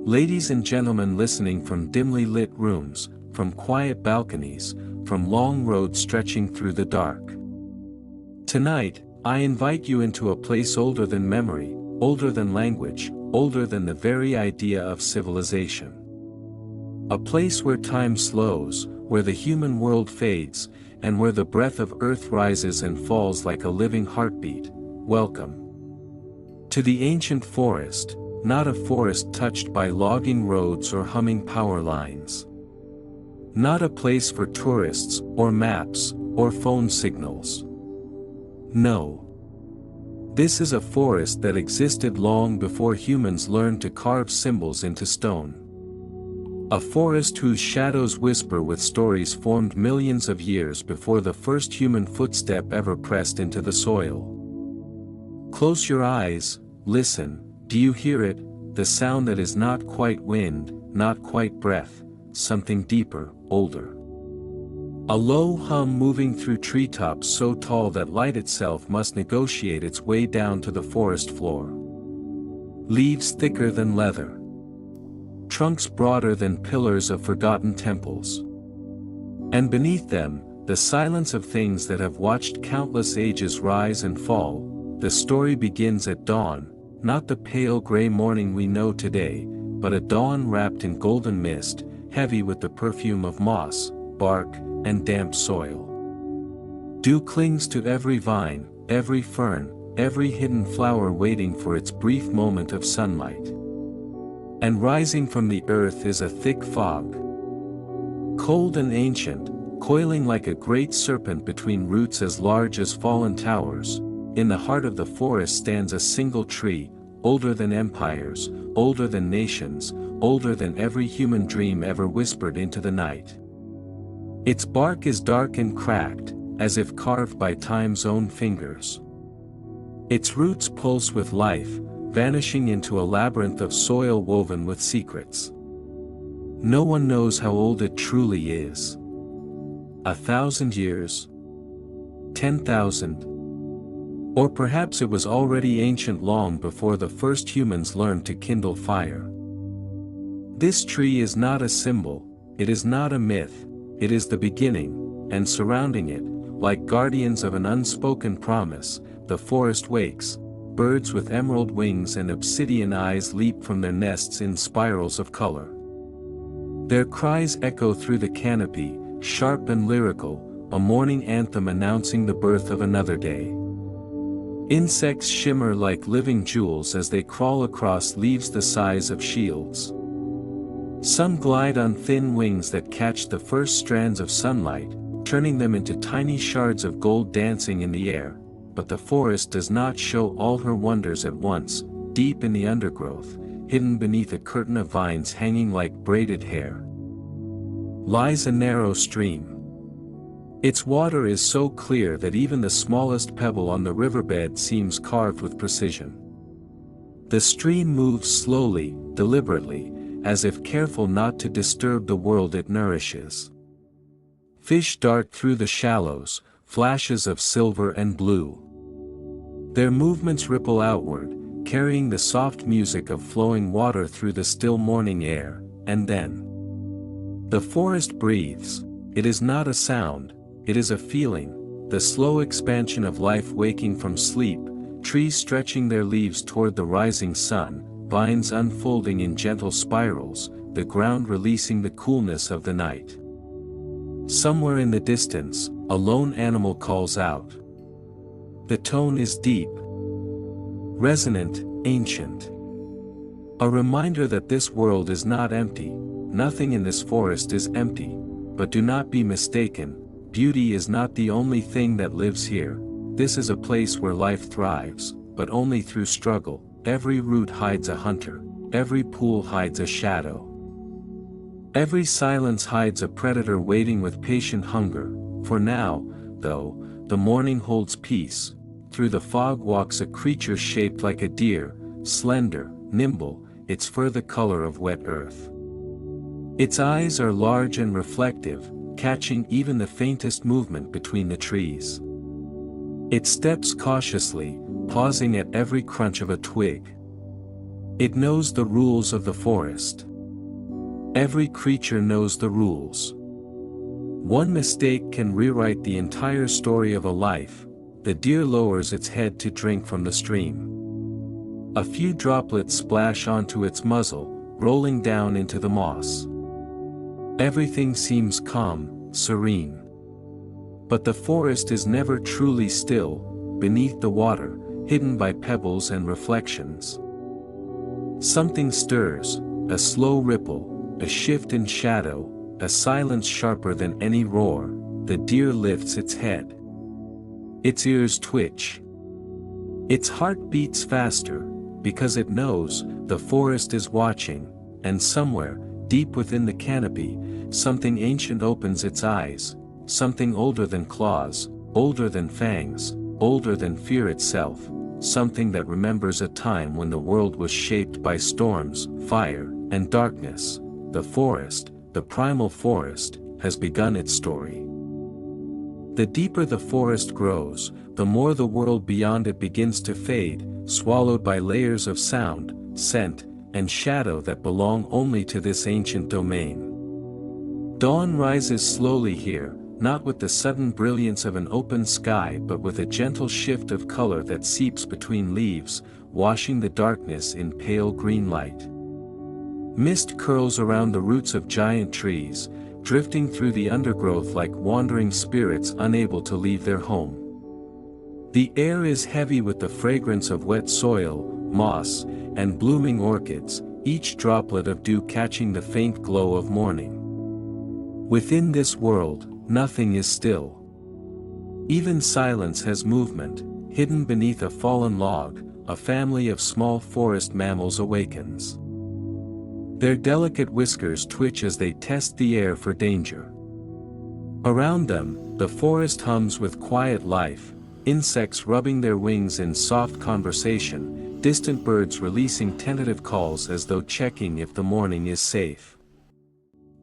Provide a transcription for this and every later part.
Ladies and gentlemen listening from dimly lit rooms, from quiet balconies, from long roads stretching through the dark. Tonight, I invite you into a place older than memory, older than language, older than the very idea of civilization. A place where time slows, where the human world fades, and where the breath of earth rises and falls like a living heartbeat. Welcome to the ancient forest, not a forest touched by logging roads or humming power lines. Not a place for tourists, or maps, or phone signals. No. This is a forest that existed long before humans learned to carve symbols into stone. A forest whose shadows whisper with stories formed millions of years before the first human footstep ever pressed into the soil. Close your eyes, listen, do you hear it, the sound that is not quite wind, not quite breath, something deeper, older. A low hum moving through treetops so tall that light itself must negotiate its way down to the forest floor. Leaves thicker than leather. Trunks broader than pillars of forgotten temples. And beneath them, the silence of things that have watched countless ages rise and fall. The story begins at dawn, not the pale gray morning we know today, but a dawn wrapped in golden mist, heavy with the perfume of moss, bark, and damp soil. Dew clings to every vine, every fern, every hidden flower waiting for its brief moment of sunlight. And rising from the earth is a thick fog. Cold and ancient, coiling like a great serpent between roots as large as fallen towers. In the heart of the forest stands a single tree, older than empires, older than nations, older than every human dream ever whispered into the night. Its bark is dark and cracked, as if carved by time's own fingers. Its roots pulse with life, vanishing into a labyrinth of soil woven with secrets. No one knows how old it truly is. 1,000 years? 10,000? Or perhaps it was already ancient long before the first humans learned to kindle fire. This tree is not a symbol, it is not a myth, it is the beginning, and surrounding it, like guardians of an unspoken promise, the forest wakes. Birds with emerald wings and obsidian eyes leap from their nests in spirals of color. Their cries echo through the canopy, sharp and lyrical, a morning anthem announcing the birth of another day. Insects shimmer like living jewels as they crawl across leaves the size of shields. Some glide on thin wings that catch the first strands of sunlight, turning them into tiny shards of gold dancing in the air. But the forest does not show all her wonders at once. Deep in the undergrowth, hidden beneath a curtain of vines hanging like braided hair, lies a narrow stream. Its water is so clear that even the smallest pebble on the riverbed seems carved with precision. The stream moves slowly, deliberately, as if careful not to disturb the world it nourishes. Fish dart through the shallows, flashes of silver and blue. Their movements ripple outward, carrying the soft music of flowing water through the still morning air, and then the forest breathes. It is not a sound, it is a feeling, the slow expansion of life waking from sleep, trees stretching their leaves toward the rising sun, vines unfolding in gentle spirals, the ground releasing the coolness of the night. Somewhere in the distance, a lone animal calls out. The tone is deep, resonant, ancient. A reminder that this world is not empty, nothing in this forest is empty. But do not be mistaken, beauty is not the only thing that lives here. This is a place where life thrives, but only through struggle. Every root hides a hunter, every pool hides a shadow. Every silence hides a predator waiting with patient hunger. For now, though, the morning holds peace. Through the fog walks a creature shaped like a deer, slender, nimble, its fur the color of wet earth. Its eyes are large and reflective, catching even the faintest movement between the trees. It steps cautiously, pausing at every crunch of a twig. It knows the rules of the forest. Every creature knows the rules. One mistake can rewrite the entire story of a life. The deer lowers its head to drink from the stream. A few droplets splash onto its muzzle, rolling down into the moss. Everything seems calm, serene. But the forest is never truly still, beneath the water, hidden by pebbles and reflections. Something stirs, a slow ripple, a shift in shadow, a silence sharper than any roar. The deer lifts its head. Its ears twitch. Its heart beats faster, because it knows the forest is watching, and somewhere, deep within the canopy, something ancient opens its eyes, something older than claws, older than fangs, older than fear itself, something that remembers a time when the world was shaped by storms, fire, and darkness. The forest, the primal forest, has begun its story. The deeper the forest grows, the more the world beyond it begins to fade, swallowed by layers of sound, scent, and shadow that belong only to this ancient domain. Dawn rises slowly here, not with the sudden brilliance of an open sky but with a gentle shift of color that seeps between leaves, washing the darkness in pale green light. Mist curls around the roots of giant trees, drifting through the undergrowth like wandering spirits unable to leave their home. The air is heavy with the fragrance of wet soil, moss, and blooming orchids, each droplet of dew catching the faint glow of morning. Within this world, nothing is still. Even silence has movement. Hidden beneath a fallen log, a family of small forest mammals awakens. Their delicate whiskers twitch as they test the air for danger. Around them, the forest hums with quiet life, insects rubbing their wings in soft conversation, distant birds releasing tentative calls as though checking if the morning is safe.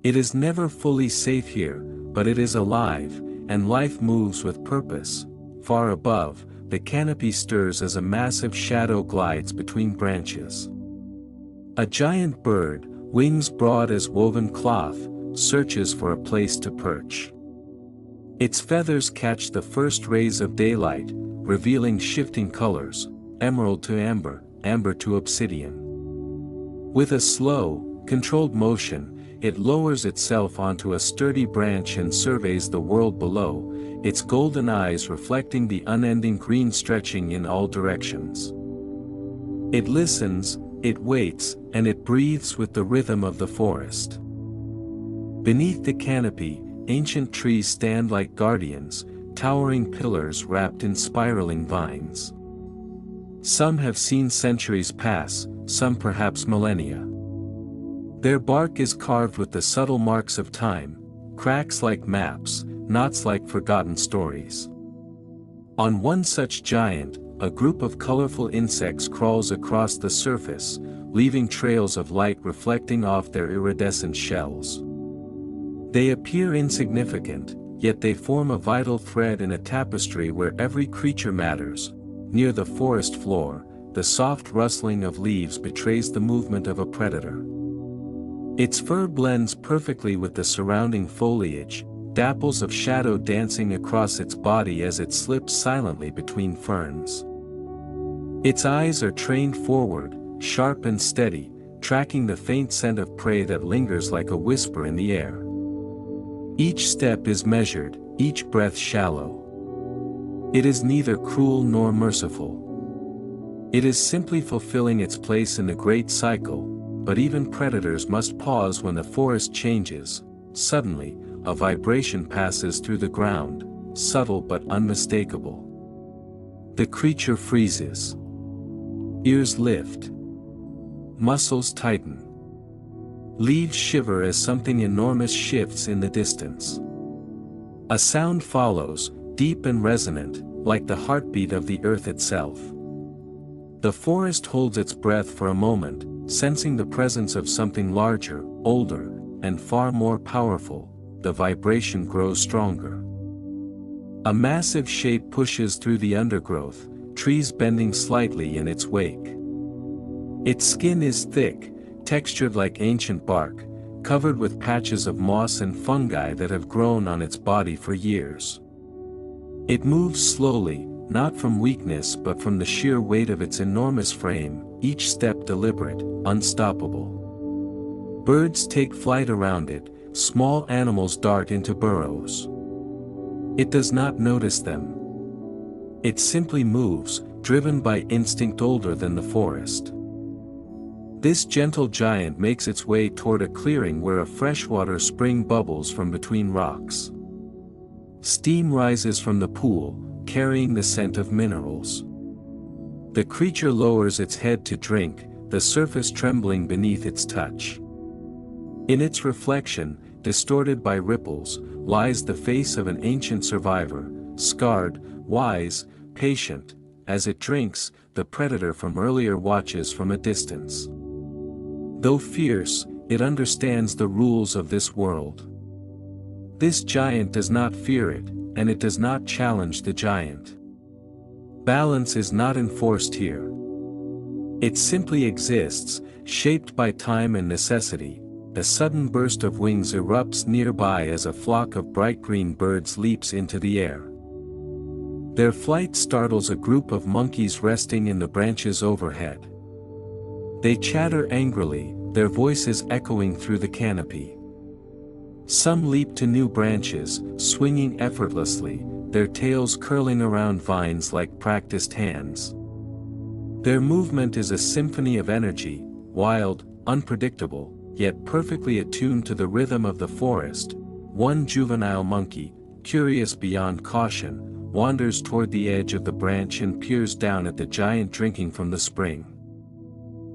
It is never fully safe here, but it is alive, and life moves with purpose. Far above, the canopy stirs as a massive shadow glides between branches. A giant bird, wings broad as woven cloth, searches for a place to perch. Its feathers catch the first rays of daylight, revealing shifting colors, emerald to amber, amber to obsidian. With a slow, controlled motion, it lowers itself onto a sturdy branch and surveys the world below, its golden eyes reflecting the unending green stretching in all directions. It listens, it waits, and it breathes with the rhythm of the forest. Beneath the canopy, ancient trees stand like guardians, towering pillars wrapped in spiraling vines. Some have seen centuries pass, some perhaps millennia. Their bark is carved with the subtle marks of time, cracks like maps, knots like forgotten stories. On one such giant, a group of colorful insects crawls across the surface, leaving trails of light reflecting off their iridescent shells. They appear insignificant, yet they form a vital thread in a tapestry where every creature matters. Near the forest floor, the soft rustling of leaves betrays the movement of a predator. Its fur blends perfectly with the surrounding foliage, dapples of shadow dancing across its body as it slips silently between ferns. Its eyes are trained forward, sharp and steady, tracking the faint scent of prey that lingers like a whisper in the air. Each step is measured, each breath shallow. It is neither cruel nor merciful. It is simply fulfilling its place in the great cycle, but even predators must pause when the forest changes. Suddenly, a vibration passes through the ground, subtle but unmistakable. The creature freezes. Ears lift. Muscles tighten. Leaves shiver as something enormous shifts in the distance. A sound follows, deep and resonant, like the heartbeat of the earth itself. The forest holds its breath for a moment, sensing the presence of something larger, older, and far more powerful. The vibration grows stronger. A massive shape pushes through the undergrowth, trees bending slightly in its wake. Its skin is thick, textured like ancient bark, covered with patches of moss and fungi that have grown on its body for years. It moves slowly, not from weakness but from the sheer weight of its enormous frame, each step deliberate, unstoppable. Birds take flight around it, small animals dart into burrows. It does not notice them. It simply moves, driven by instinct older than the forest. This gentle giant makes its way toward a clearing where a freshwater spring bubbles from between rocks. Steam rises from the pool, carrying the scent of minerals. The creature lowers its head to drink, the surface trembling beneath its touch. In its reflection, distorted by ripples, lies the face of an ancient survivor, scarred, wise, patient. As it drinks, the predator from earlier watches from a distance. Though fierce, it understands the rules of this world. This giant does not fear it, and it does not challenge the giant. Balance is not enforced here. It simply exists, shaped by time and necessity. A sudden burst of wings erupts nearby as a flock of bright green birds leaps into the air. Their flight startles a group of monkeys resting in the branches overhead. They chatter angrily, their voices echoing through the canopy. Some leap to new branches, swinging effortlessly, their tails curling around vines like practiced hands. Their movement is a symphony of energy, wild, unpredictable, yet perfectly attuned to the rhythm of the forest. One juvenile monkey, curious beyond caution, wanders toward the edge of the branch and peers down at the giant drinking from the spring.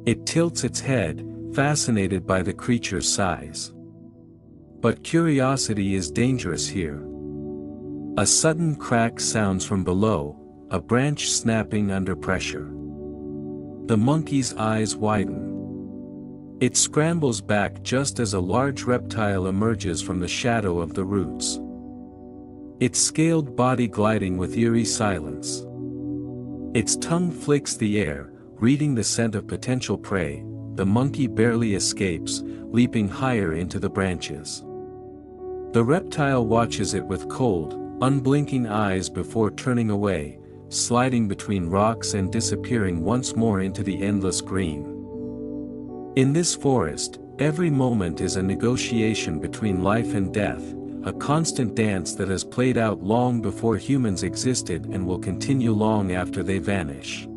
It tilts its head, fascinated by the creature's size. But curiosity is dangerous here. A sudden crack sounds from below, a branch snapping under pressure. The monkey's eyes widen. It scrambles back just as a large reptile emerges from the shadow of the roots. Its scaled body gliding with eerie silence. Its tongue flicks the air, reading the scent of potential prey. The monkey barely escapes, leaping higher into the branches. The reptile watches it with cold, unblinking eyes before turning away, sliding between rocks and disappearing once more into the endless green. In this forest, every moment is a negotiation between life and death, a constant dance that has played out long before humans existed and will continue long after they vanish.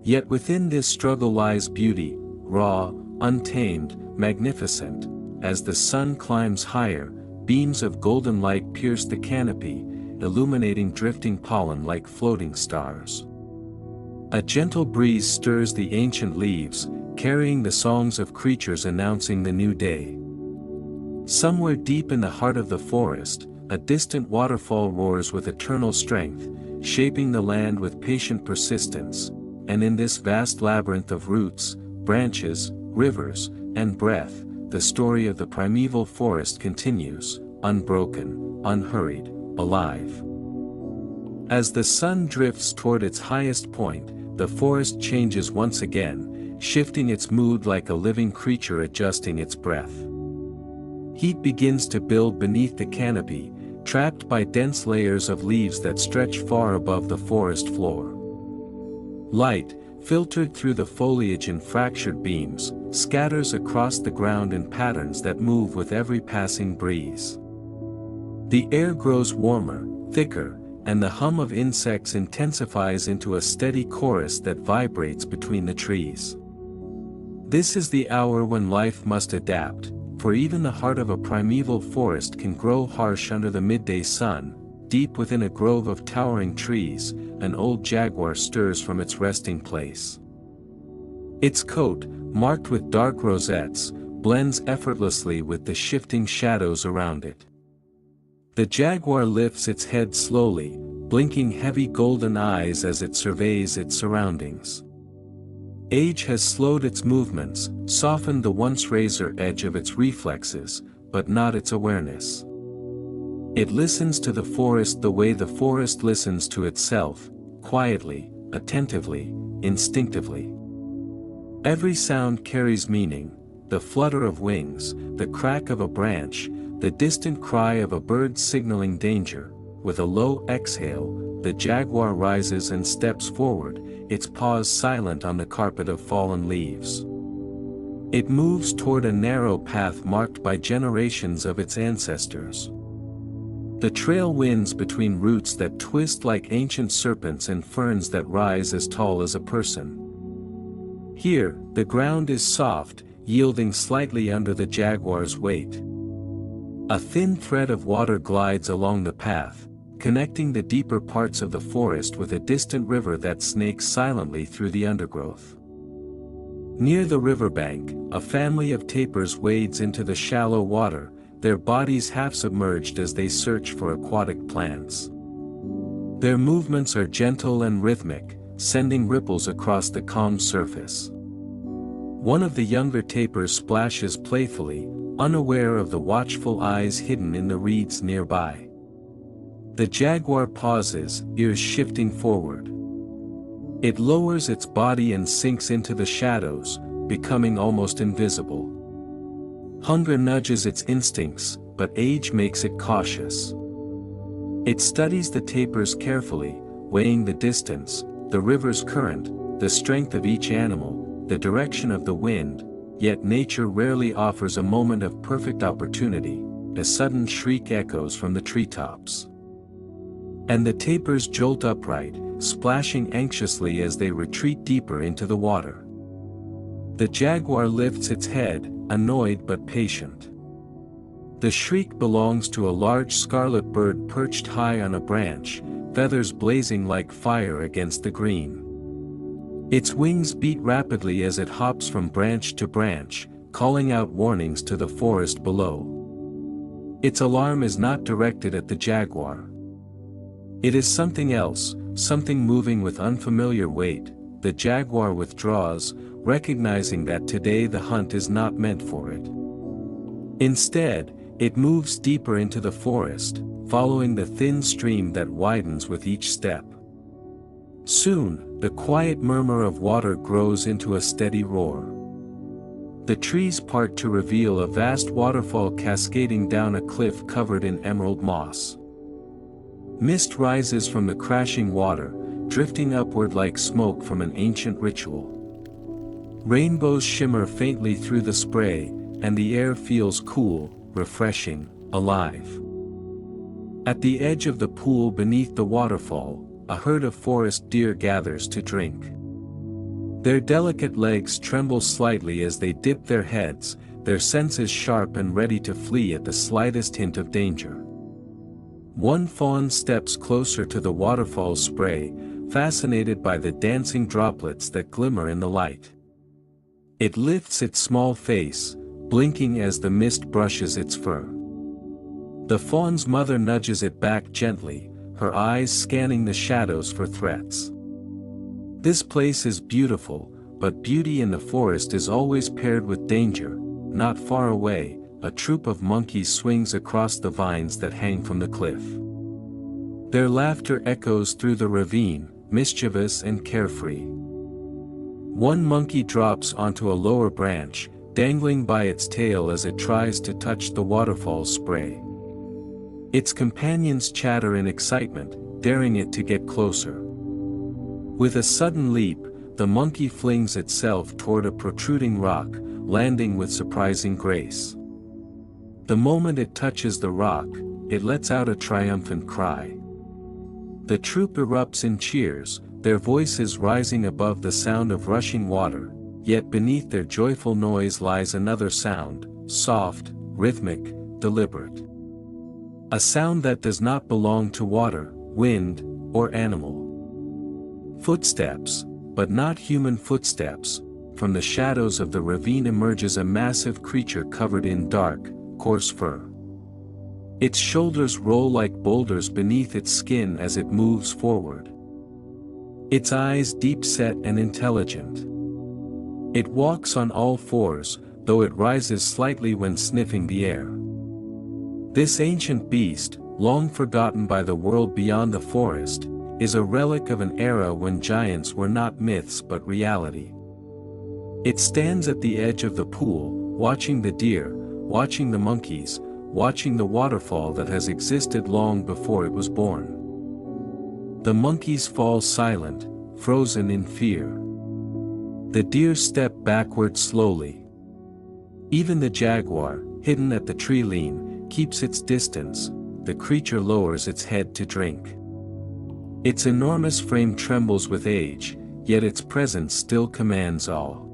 Yet within this struggle lies beauty, raw, untamed, magnificent. As the sun climbs higher, beams of golden light pierce the canopy, illuminating drifting pollen like floating stars. A gentle breeze stirs the ancient leaves, carrying the songs of creatures announcing the new day. Somewhere deep in the heart of the forest, a distant waterfall roars with eternal strength, shaping the land with patient persistence. And in this vast labyrinth of roots, branches, rivers, and breath, the story of the primeval forest continues, unbroken, unhurried, alive. As the sun drifts toward its highest point, the forest changes once again, shifting its mood like a living creature adjusting its breath. Heat begins to build beneath the canopy, trapped by dense layers of leaves that stretch far above the forest floor. Light, filtered through the foliage in fractured beams, scatters across the ground in patterns that move with every passing breeze. The air grows warmer, thicker, and the hum of insects intensifies into a steady chorus that vibrates between the trees. This is the hour when life must adapt, for even the heart of a primeval forest can grow harsh under the midday sun. Deep within a grove of towering trees, an old jaguar stirs from its resting place. Its coat, marked with dark rosettes, blends effortlessly with the shifting shadows around it. The jaguar lifts its head slowly, blinking heavy golden eyes as it surveys its surroundings. Age has slowed its movements, softened the once razor edge of its reflexes, but not its awareness. It listens to the forest the way the forest listens to itself, quietly, attentively, instinctively. Every sound carries meaning: the flutter of wings, the crack of a branch, the distant cry of a bird signaling danger. With a low exhale, the jaguar rises and steps forward, its paws silent on the carpet of fallen leaves. It moves toward a narrow path marked by generations of its ancestors. The trail winds between roots that twist like ancient serpents and ferns that rise as tall as a person. Here, the ground is soft, yielding slightly under the jaguar's weight. A thin thread of water glides along the path, connecting the deeper parts of the forest with a distant river that snakes silently through the undergrowth. Near the riverbank, a family of tapirs wades into the shallow water, their bodies half submerged as they search for aquatic plants. Their movements are gentle and rhythmic, sending ripples across the calm surface. One of the younger tapirs splashes playfully, unaware of the watchful eyes hidden in the reeds nearby. The jaguar pauses, ears shifting forward. It lowers its body and sinks into the shadows, becoming almost invisible. Hunger nudges its instincts, but age makes it cautious. It studies the tapirs carefully, weighing the distance, the river's current, the strength of each animal, the direction of the wind, yet nature rarely offers a moment of perfect opportunity. A sudden shriek echoes from the treetops. And the tapirs jolt upright, splashing anxiously as they retreat deeper into the water. The jaguar lifts its head, annoyed but patient. The shriek belongs to a large scarlet bird perched high on a branch, feathers blazing like fire against the green. Its wings beat rapidly as it hops from branch to branch, calling out warnings to the forest below. Its alarm is not directed at the jaguar. It is something else, something moving with unfamiliar weight. The jaguar withdraws, recognizing that today the hunt is not meant for it. Instead, it moves deeper into the forest, following the thin stream that widens with each step. Soon, the quiet murmur of water grows into a steady roar. The trees part to reveal a vast waterfall cascading down a cliff covered in emerald moss. Mist rises from the crashing water, drifting upward like smoke from an ancient ritual. Rainbows shimmer faintly through the spray, and the air feels cool, refreshing, alive. At the edge of the pool beneath the waterfall, a herd of forest deer gathers to drink. Their delicate legs tremble slightly as they dip their heads, their senses sharp and ready to flee at the slightest hint of danger. One fawn steps closer to the waterfall's spray, fascinated by the dancing droplets that glimmer in the light. It lifts its small face, blinking as the mist brushes its fur. The fawn's mother nudges it back gently, her eyes scanning the shadows for threats. This place is beautiful, but beauty in the forest is always paired with danger. Not far away, a troop of monkeys swings across the vines that hang from the cliff. Their laughter echoes through the ravine, mischievous and carefree. One monkey drops onto a lower branch, dangling by its tail as it tries to touch the waterfall's spray. Its companions chatter in excitement, daring it to get closer. With a sudden leap, the monkey flings itself toward a protruding rock, landing with surprising grace. The moment it touches the rock, it lets out a triumphant cry. The troop erupts in cheers, their voices rising above the sound of rushing water, yet beneath their joyful noise lies another sound, soft, rhythmic, deliberate. A sound that does not belong to water, wind, or animal. Footsteps, but not human footsteps. From the shadows of the ravine emerges a massive creature covered in dark, coarse fur. Its shoulders roll like boulders beneath its skin as it moves forward. Its eyes deep-set and intelligent. It walks on all fours, though it rises slightly when sniffing the air. This ancient beast, long forgotten by the world beyond the forest, is a relic of an era when giants were not myths but reality. It stands at the edge of the pool, watching the deer, watching the monkeys, watching the waterfall that has existed long before it was born. The monkeys fall silent, frozen in fear. The deer step backward slowly. Even the jaguar, hidden at the tree lean, keeps its distance. The creature lowers its head to drink. Its enormous frame trembles with age, yet its presence still commands all.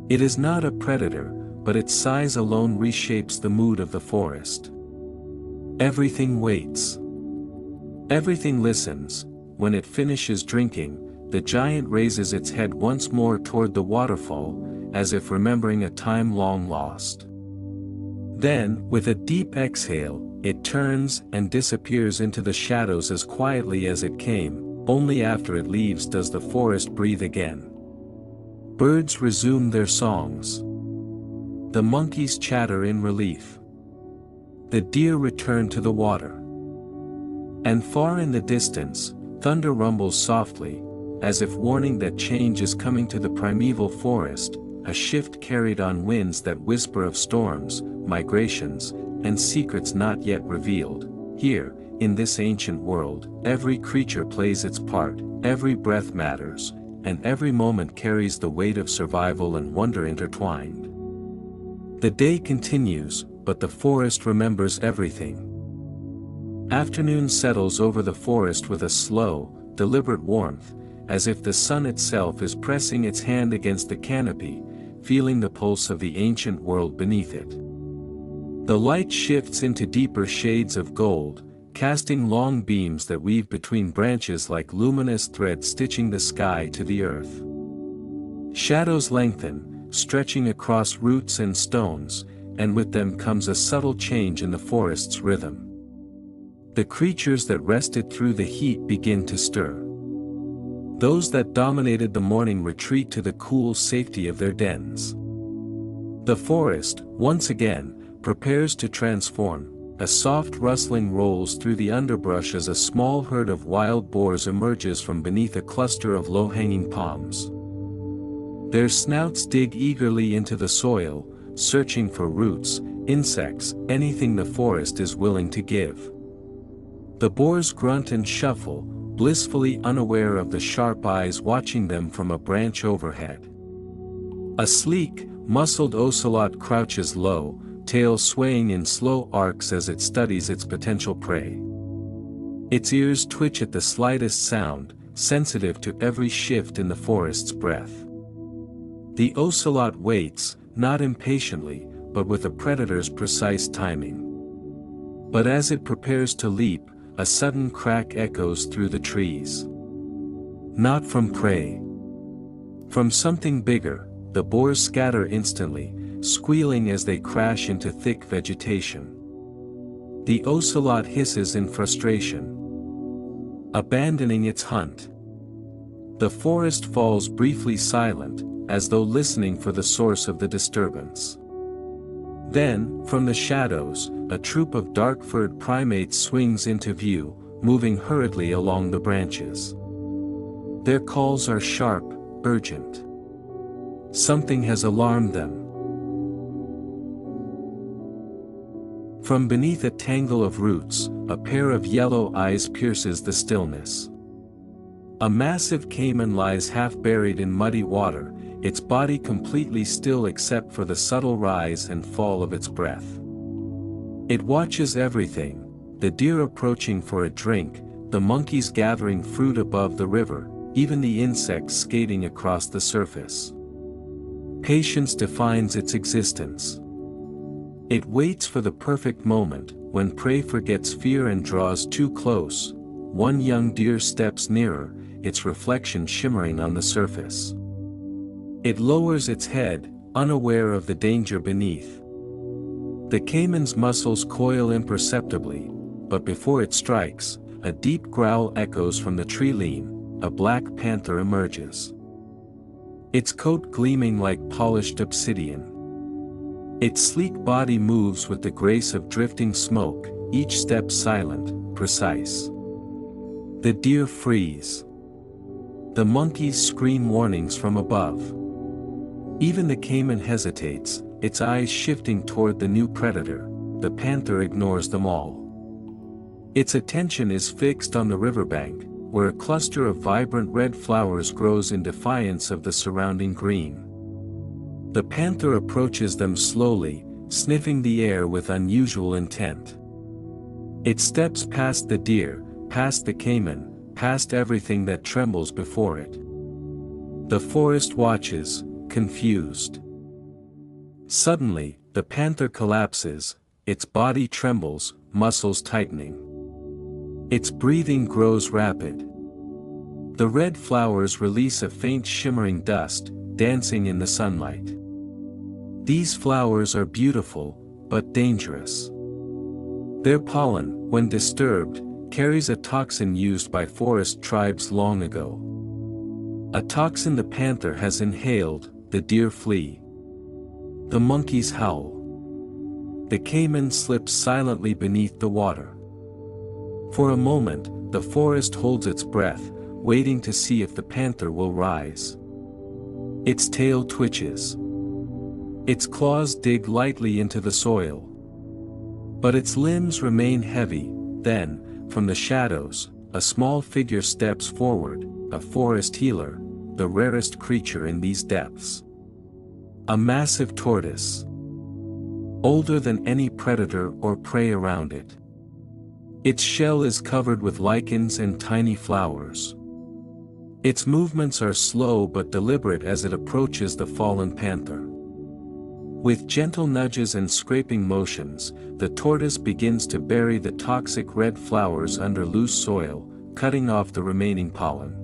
It is not a predator, but its size alone reshapes the mood of the forest. Everything waits. Everything listens. When it finishes drinking, the giant raises its head once more toward the waterfall, as if remembering a time long lost. Then, with a deep exhale, it turns and disappears into the shadows as quietly as it came. Only after it leaves does the forest breathe again. Birds resume their songs. The monkeys chatter in relief. The deer return to the water. And far in the distance, thunder rumbles softly, as if warning that change is coming to the primeval forest, a shift carried on winds that whisper of storms, migrations, and secrets not yet revealed. Here, in this ancient world, every creature plays its part, every breath matters, and every moment carries the weight of survival and wonder intertwined. The day continues, but the forest remembers everything. Afternoon settles over the forest with a slow, deliberate warmth, as if the sun itself is pressing its hand against the canopy, feeling the pulse of the ancient world beneath it. The light shifts into deeper shades of gold, casting long beams that weave between branches like luminous threads stitching the sky to the earth. Shadows lengthen, stretching across roots and stones, and with them comes a subtle change in the forest's rhythm. The creatures that rested through the heat begin to stir. Those that dominated the morning retreat to the cool safety of their dens. The forest, once again, prepares to transform. A soft rustling rolls through the underbrush as a small herd of wild boars emerges from beneath a cluster of low-hanging palms. Their snouts dig eagerly into the soil, searching for roots, insects, anything the forest is willing to give. The boars grunt and shuffle, blissfully unaware of the sharp eyes watching them from a branch overhead. A sleek, muscled ocelot crouches low, tail swaying in slow arcs as it studies its potential prey. Its ears twitch at the slightest sound, sensitive to every shift in the forest's breath. The ocelot waits, not impatiently, but with a predator's precise timing. But as it prepares to leap, a sudden crack echoes through the trees. Not from prey. From something bigger, the boars scatter instantly, squealing as they crash into thick vegetation. The ocelot hisses in frustration, abandoning its hunt. The forest falls briefly silent, as though listening for the source of the disturbance. Then, from the shadows, a troop of dark-furred primates swings into view, moving hurriedly along the branches. Their calls are sharp, urgent. Something has alarmed them. From beneath a tangle of roots, a pair of yellow eyes pierces the stillness. A massive caiman lies half buried in muddy water, its body completely still except for the subtle rise and fall of its breath. It watches everything, the deer approaching for a drink, the monkeys gathering fruit above the river, even the insects skating across the surface. Patience defines its existence. It waits for the perfect moment, when prey forgets fear and draws too close. One young deer steps nearer, its reflection shimmering on the surface. It lowers its head, unaware of the danger beneath. The caiman's muscles coil imperceptibly, but before it strikes, a deep growl echoes from the tree lean, a black panther emerges. Its coat gleaming like polished obsidian. Its sleek body moves with the grace of drifting smoke, each step silent, precise. The deer freeze. The monkeys scream warnings from above. Even the caiman hesitates, its eyes shifting toward the new predator. The panther ignores them all. Its attention is fixed on the riverbank, where a cluster of vibrant red flowers grows in defiance of the surrounding green. The panther approaches them slowly, sniffing the air with unusual intent. It steps past the deer, past the caiman, past everything that trembles before it. The forest watches, confused. Suddenly, the panther collapses, its body trembles, muscles tightening. Its breathing grows rapid. The red flowers release a faint shimmering dust, dancing in the sunlight. These flowers are beautiful, but dangerous. Their pollen, when disturbed, carries a toxin used by forest tribes long ago. A toxin the panther has inhaled. The deer flee. The monkeys howl. The caiman slips silently beneath the water. For a moment, the forest holds its breath, waiting to see if the panther will rise. Its tail twitches. Its claws dig lightly into the soil. But its limbs remain heavy. Then, from the shadows, a small figure steps forward, a forest healer, the rarest creature in these depths. A massive tortoise. Older than any predator or prey around it. Its shell is covered with lichens and tiny flowers. Its movements are slow but deliberate as it approaches the fallen panther. With gentle nudges and scraping motions, the tortoise begins to bury the toxic red flowers under loose soil, cutting off the remaining pollen.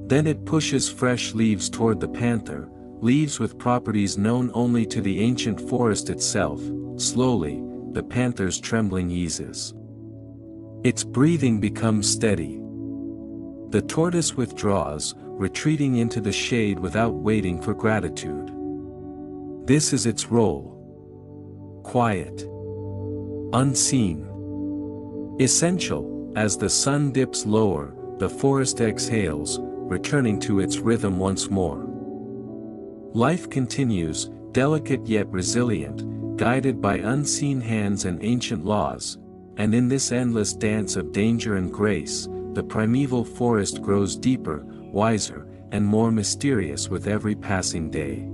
Then it pushes fresh leaves toward the panther, leaves with properties known only to the ancient forest itself. Slowly, the panther's trembling eases. Its breathing becomes steady. The tortoise withdraws, retreating into the shade without waiting for gratitude. This is its role. Quiet. Unseen. Essential. As the sun dips lower, the forest exhales, returning to its rhythm once more. Life continues, delicate yet resilient, guided by unseen hands and ancient laws, and in this endless dance of danger and grace, the primeval forest grows deeper, wiser, and more mysterious with every passing day.